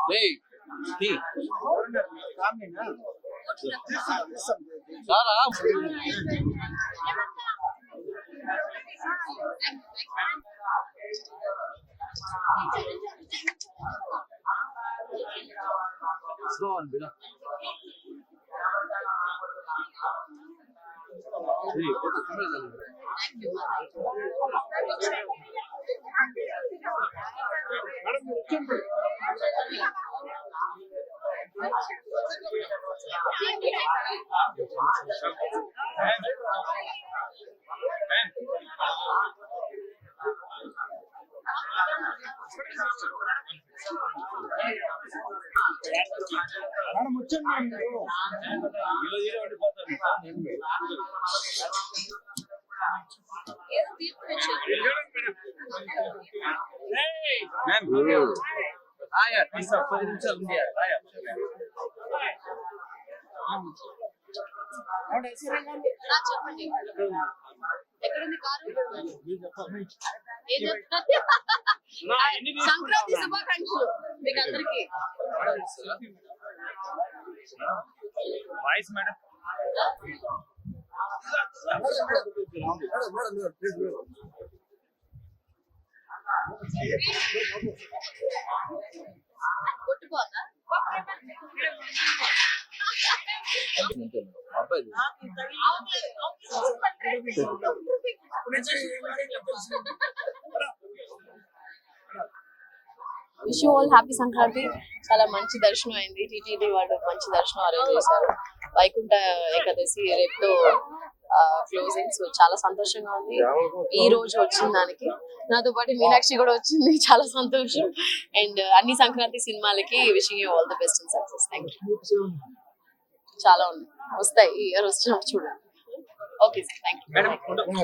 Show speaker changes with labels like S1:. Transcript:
S1: Hey, tea. Sarah. Slow on, Bila. Hey, what the camera is on?
S2: చెప్పండి ఎక్కడుంది car ఏం చెప్తారు సంక్రాంతి శుభాకాంక్షలు మీకు అందరికి
S3: వాయిస్ మేడం
S2: కొట్టుకోదా wish you all happy Sankranti. చాలా మంచి దర్శనం అయింది. టీటీడీ వాళ్ళు మంచి దర్శనం అరేంజ్ చేశారు. వైకుంఠ ఏకాదశి రేపుతో క్లోజింగ్. సో చాలా సంతోషంగా ఉంది ఈ రోజు వచ్చిన దానికి. నాతో పాటు మీనాక్షి కూడా వచ్చింది, చాలా సంతోషం. అండ్ అన్ని సంక్రాంతి సినిమాలకి wishing you all the best and success. Thank you. చాలా ఉన్నాయి, వస్తాయి ఈ ఇయర్ వచ్చినప్పుడు చూడండి. Okay sir, thank you.